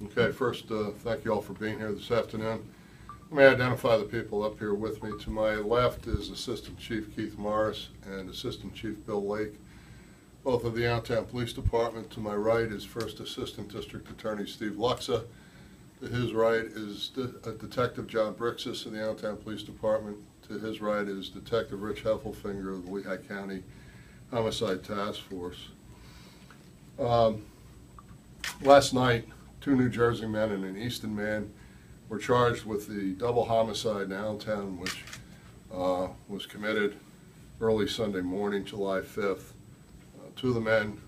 Okay, first, thank you all for being here this afternoon. Let me identify the people up here with me. To my left is Assistant Chief Keith Morris and Assistant Chief Bill Lake, both of the Allentown Police Department. To my right is First Assistant District Attorney Steve Luxa. To his right is Detective John Brixis of the Allentown Police Department. To his right is Detective Rich Heffelfinger of the Lehigh County Homicide Task Force. Last night, 2 New Jersey men and an Easton man were charged with the double homicide in Allentown, which was committed early Sunday morning, July 5th. 2 of the men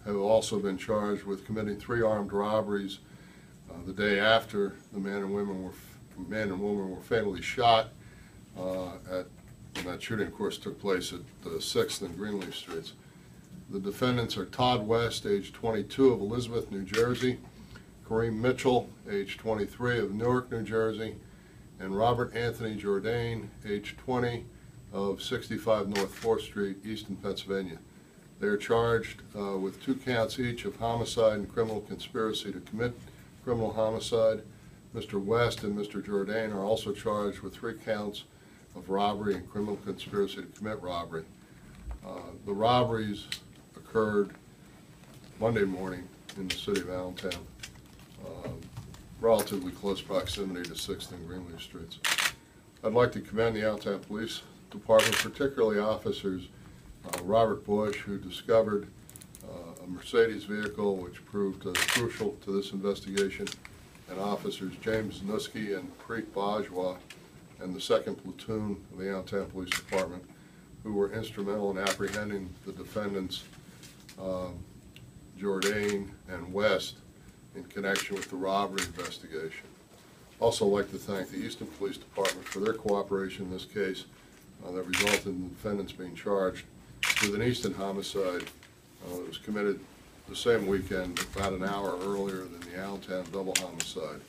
have also been charged with committing 3 armed robberies the day after the man and woman were fatally shot. And that shooting, of course, took place at the 6th and Greenleaf Streets. The defendants are Todd West, age 22, of Elizabeth, New Jersey; Kareem Mitchell, age 23, of Newark, New Jersey; and Robert Anthony Jourdain, age 20, of 65 North 4th Street, Easton, Pennsylvania. They are charged with 2 counts each of homicide and criminal conspiracy to commit criminal homicide. Mr. West and Mr. Jourdain are also charged with 3 counts of robbery and criminal conspiracy to commit robbery. The robberies occurred Monday morning in the city of Allentown, relatively close proximity to 6th and Greenleaf Streets. I'd like to commend the Allentown Police Department, particularly officers Robert Bush, who discovered a Mercedes vehicle which proved crucial to this investigation, and officers James Nuski and Preet Bajwa and the 2nd Platoon of the Allentown Police Department, who were instrumental in apprehending the defendants Jourdain and West in connection with the robbery investigation. Also like to thank the Easton Police Department for their cooperation in this case that resulted in the defendants being charged with an Easton homicide that was committed the same weekend, about an hour earlier than the Allentown double homicide.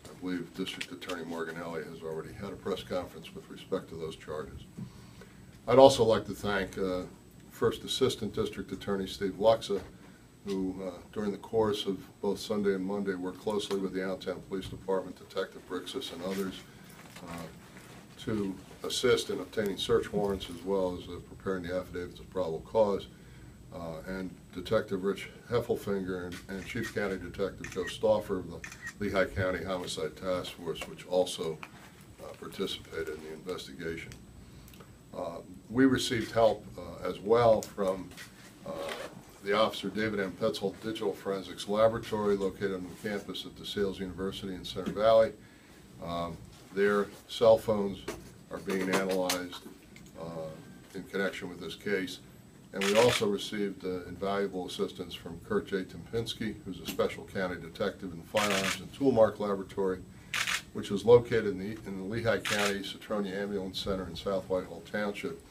I believe District Attorney Morganelli has already had a press conference with respect to those charges. I'd also like to thank First Assistant District Attorney Steve Luxa, who during the course of both Sunday and Monday worked closely with the Allentown Police Department, Detective Brixis and others to assist in obtaining search warrants as well as preparing the affidavits of probable cause, and Detective Rich Heffelfinger and Chief County Detective Joe Stauffer of the Lehigh County Homicide Task Force, which also participated in the investigation. We received help as well from the officer David M. Petzel Digital Forensics Laboratory, located on the campus at DeSales University in Center Valley. Their cell phones are being analyzed in connection with this case. And we also received invaluable assistance from Kurt J. Tempinski, who's a special county detective in the Firearms and Toolmark Laboratory, which is located in the Lehigh County Citronia Ambulance Center in South Whitehall Township.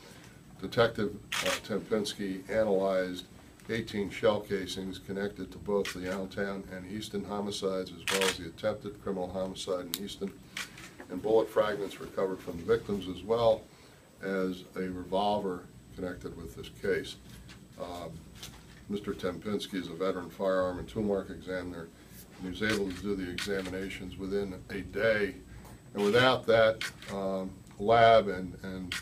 Detective Tempinski analyzed 18 shell casings connected to both the Allentown and Easton homicides, as well as the attempted criminal homicide in Easton, and bullet fragments recovered from the victims, as well as a revolver connected with this case. Mr. Tempinski is a veteran firearm and toolmark examiner, and he was able to do the examinations within a day. And without that lab and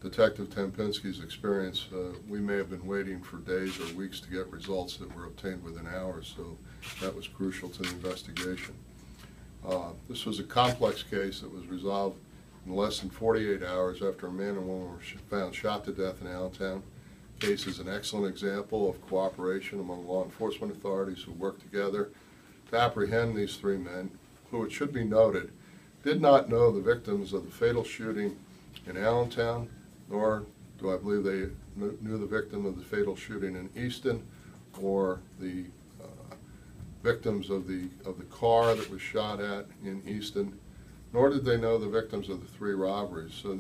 Detective Tempinski's experience, we may have been waiting for days or weeks to get results that were obtained within hours, so that was crucial to the investigation. This was a complex case that was resolved in less than 48 hours after a man and woman were found shot to death in Allentown. The case is an excellent example of cooperation among law enforcement authorities who worked together to apprehend these 3 men, who, it should be noted, did not know the victims of the fatal shooting in Allentown, nor do I believe they knew the victim of the fatal shooting in Easton, or the victims of the car that was shot at in Easton, nor did they know the victims of the 3 robberies. So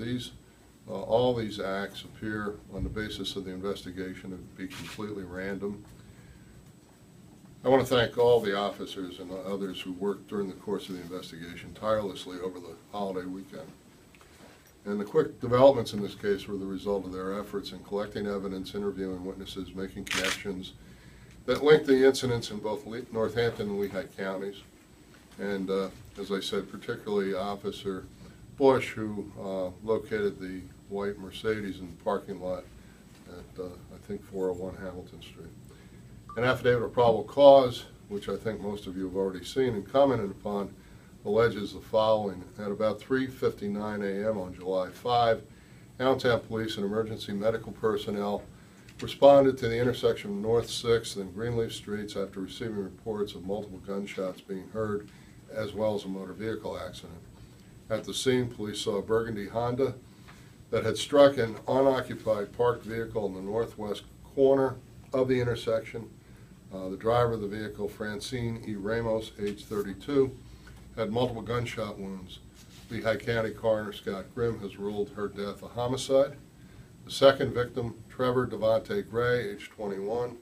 all these acts appear on the basis of the investigation to be completely random. I want to thank all the officers and others who worked during the course of the investigation tirelessly over the holiday weekend. And the quick developments in this case were the result of their efforts in collecting evidence, interviewing witnesses, making connections that linked the incidents in both Northampton and Lehigh counties. and as I said, particularly Officer Bush, who located the white Mercedes in the parking lot at, I think, 401 Hamilton Street. An affidavit of probable cause, which I think most of you have already seen and commented upon, alleges the following. At about 3:59 a.m. on July 5, Allentown Police and emergency medical personnel responded to the intersection of North 6th and Greenleaf Streets after receiving reports of multiple gunshots being heard, as well as a motor vehicle accident. At the scene, police saw a burgundy Honda that had struck an unoccupied parked vehicle in the northwest corner of the intersection. The driver of the vehicle, Francine E. Ramos, age 32, had multiple gunshot wounds. Lehigh County Coroner Scott Grimm has ruled her death a homicide. The second victim, Trevor Devontae Gray, age 21,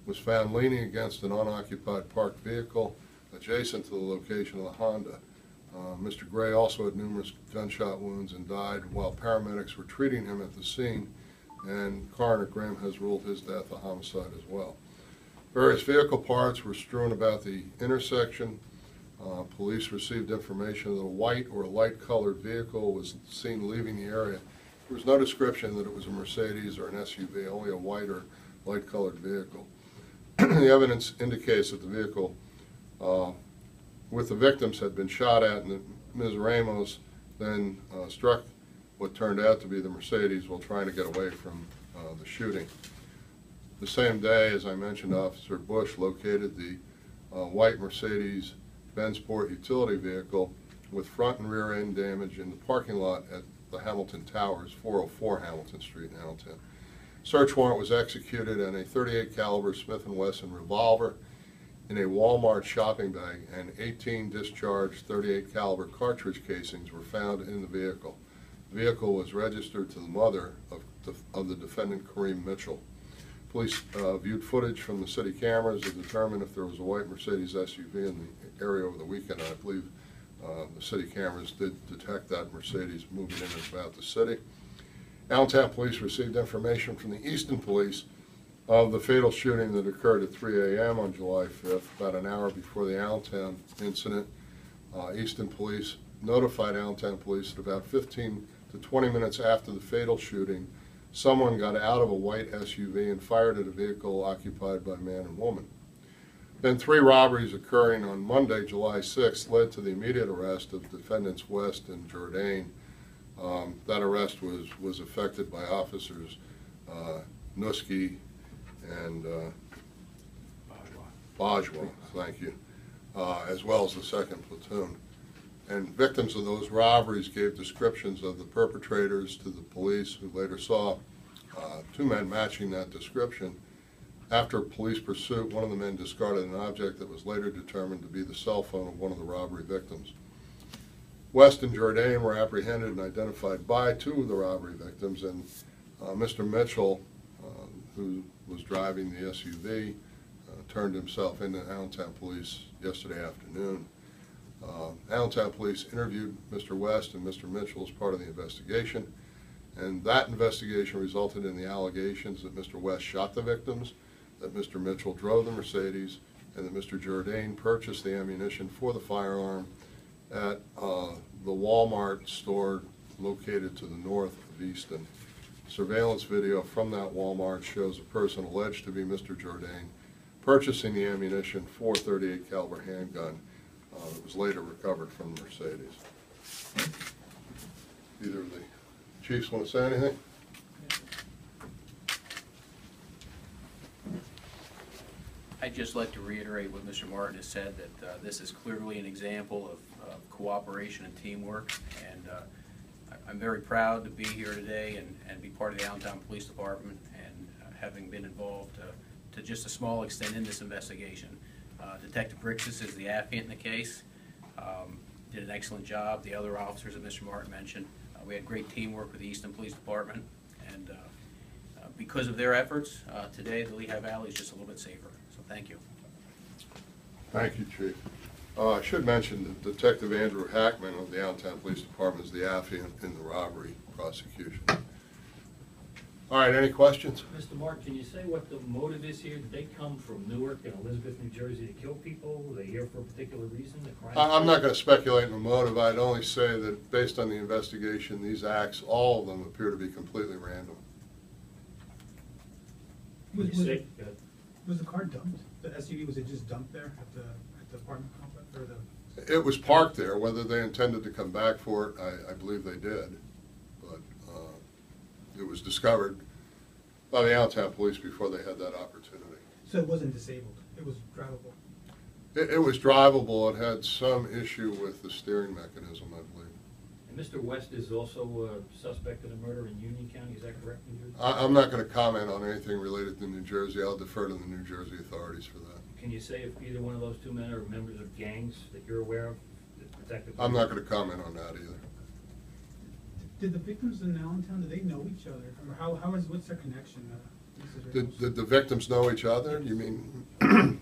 was found leaning against an unoccupied parked vehicle adjacent to the location of the Honda. Mr. Gray also had numerous gunshot wounds and died while paramedics were treating him at the scene, and Coroner Grimm has ruled his death a homicide as well. Various vehicle parts were strewn about the intersection. Police received information that a white or light-colored vehicle was seen leaving the area. There was no description that it was a Mercedes or an SUV, only a white or light-colored vehicle. The evidence indicates that the vehicle with the victims had been shot at, and that Ms. Ramos then struck what turned out to be the Mercedes while trying to get away from the shooting. The same day, as I mentioned, Officer Bush located the white Mercedes-Benz Sport utility vehicle with front and rear end damage in the parking lot at the Hamilton Towers, 404 Hamilton Street in Allentown. Search warrant was executed, and a .38 caliber Smith & Wesson revolver in a Walmart shopping bag and 18 discharged .38 caliber cartridge casings were found in the vehicle. The vehicle was registered to the mother of the defendant, Kareem Mitchell. Police viewed footage from the city cameras to determine if there was a white Mercedes SUV in the area over the weekend. I believe the city cameras did detect that Mercedes moving in and about the city. Allentown Police received information from the Easton Police of the fatal shooting that occurred at 3 a.m. on July 5th, about an hour before the Allentown incident. Easton Police notified Allentown Police that about 15 to 20 minutes after the fatal shooting, someone got out of a white SUV and fired at a vehicle occupied by a man and woman. Then 3 robberies occurring on Monday, July 6th, led to the immediate arrest of defendants West and Jourdain. That arrest was effected by officers Nuski and Bajwa, thank you, as well as the 2nd Platoon. And victims of those robberies gave descriptions of the perpetrators to the police, who later saw 2 men matching that description. After police pursuit, one of the men discarded an object that was later determined to be the cell phone of one of the robbery victims. West and Jourdain were apprehended and identified by 2 of the robbery victims, and Mr. Mitchell, who was driving the SUV, turned himself into Allentown Police yesterday afternoon. Allentown Police interviewed Mr. West and Mr. Mitchell as part of the investigation, and that investigation resulted in the allegations that Mr. West shot the victims, that Mr. Mitchell drove the Mercedes, and that Mr. Jourdain purchased the ammunition for the firearm at the Walmart store located to the north of Easton. Surveillance video from that Walmart shows a person alleged to be Mr. Jourdain purchasing the ammunition for a .38 caliber handgun that was later recovered from the Mercedes. Either of the chiefs want to say anything? I'd just like to reiterate what Mr. Martin has said, that this is clearly an example of cooperation and teamwork, and I'm very proud to be here today and be part of the Allentown Police Department, and having been involved to just a small extent in this investigation. Detective Brixis is the affiant in the case. Did an excellent job. The other officers that Mr. Martin mentioned. We had great teamwork with the Easton Police Department, and because of their efforts, today the Lehigh Valley is just a little bit safer. So thank you. Thank you, Chief. I should mention that Detective Andrew Hackman of the Allentown Police Department is the affiant in the robbery prosecution. All right, any questions? Mr. Martin, can you say what the motive is here? Did they come from Newark and Elizabeth, New Jersey to kill people? Were they here for a particular reason? The crime? I'm not going to speculate on the motive. I'd only say that based on the investigation, these acts, all of them appear to be completely random. Can you say? Was the car dumped? The SUV, was it just dumped there at the apartment complex, or the? It was parked there. Whether they intended to come back for it, I believe they did. But it was discovered by the Allentown police before they had that opportunity. So it wasn't disabled, it was drivable? It was drivable. It had some issue with the steering mechanism, I believe. And Mr. West is also a suspect in a murder in Union County, is that correct, New Jersey? I'm not going to comment on anything related to New Jersey. I'll defer to the New Jersey authorities for that. Can you say if either one of those two men are members of gangs that you're aware of? I'm not going to comment on that either. Did the victims in Allentown, do they know each other? Or what's their connection? Did the victims know each other? You mean Ms.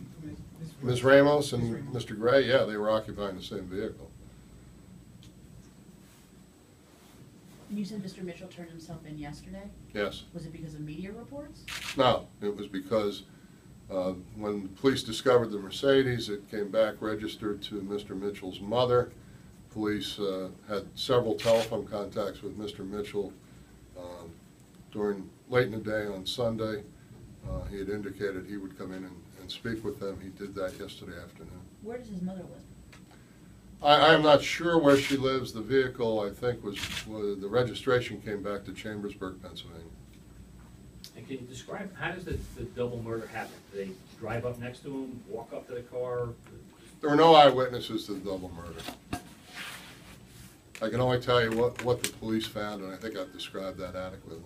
Ms. Ramos and Ms. Ramos. Mr. Gray? Yeah, they were occupying the same vehicle. You said Mr. Mitchell turned himself in yesterday? Yes. Was it because of media reports? No, it was because when the police discovered the Mercedes, it came back registered to Mr. Mitchell's mother. Police had several telephone contacts with Mr. Mitchell during late in the day on Sunday. He had indicated he would come in and speak with them. He did that yesterday afternoon. Where does his mother live? I am not sure where she lives. The vehicle, I think, was the registration came back to Chambersburg, Pennsylvania. And can you describe, how does the double murder happen? Do they drive up next to him, walk up to the car? There were no eyewitnesses to the double murder. I can only tell you what the police found, and I think I've described that adequately.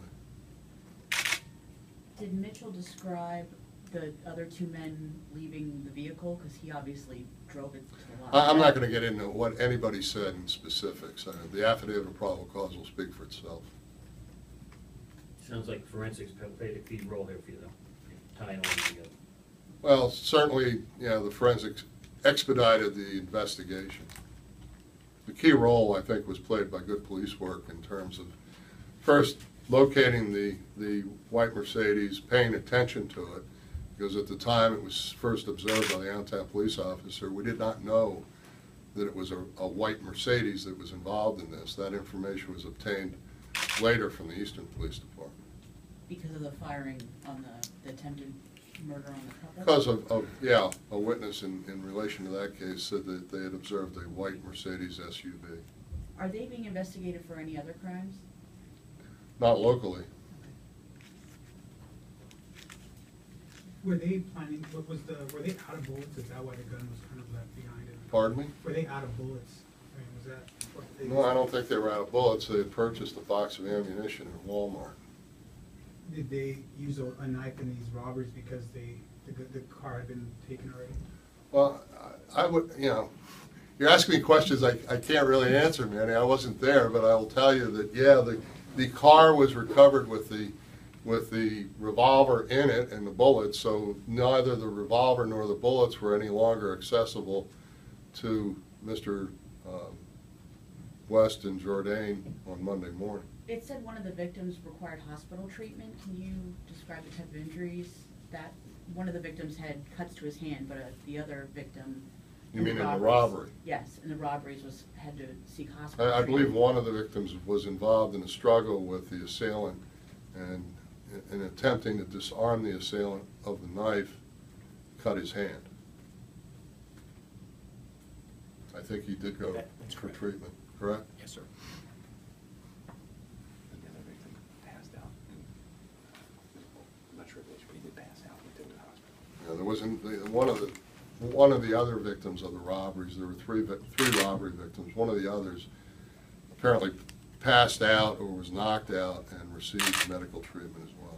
Did Mitchell describe the other two men leaving the vehicle? Because he obviously drove it to the lot. I'm not going to get into what anybody said in specifics. The affidavit of probable cause will speak for itself. Sounds like forensics played a key role here for you, though, tying all this together. Well, certainly, the forensics expedited the investigation. The key role, I think, was played by good police work in terms of first locating the white Mercedes, paying attention to it, because at the time it was first observed by the Allentown police officer. We did not know that it was a white Mercedes that was involved in this. That information was obtained later from the Easton Police Department. Because of the firing on the attempted murder on the couple? Because a witness in relation to that case said that they had observed a white Mercedes SUV. Are they being investigated for any other crimes? Not locally. Were they planning, were they out of bullets? Is that why the gun was kind of left behind it? Pardon me? Were they out of bullets? I mean, was that what they? No, I don't think they were out of bullets. They had purchased a box of ammunition at Walmart. Did they use a knife in these robberies because the car had been taken already? Well, I would, you're asking me questions I can't really answer, Manny. I wasn't there, but I will tell you that, the car was recovered with the revolver in it and the bullets, so neither the revolver nor the bullets were any longer accessible to Mr. West and Jourdain on Monday morning. It said one of the victims required hospital treatment. Can you describe the type of injuries? That one of the victims had cuts to his hand, but the other victim. You mean in the robbery? Yes, in the robberies had to seek hospital I believe treatment. one of the victims was involved in a struggle with the assailant, and in attempting to disarm the assailant of the knife, cut his hand. I think he did go That's for correct. treatment, correct? Yes, sir. And the other victim passed out. I'm not sure which, but he did pass out. He took to the hospital. There wasn't one of the other victims of the robberies. There were three robbery victims. One of the others apparently passed out or was knocked out and received medical treatment as well.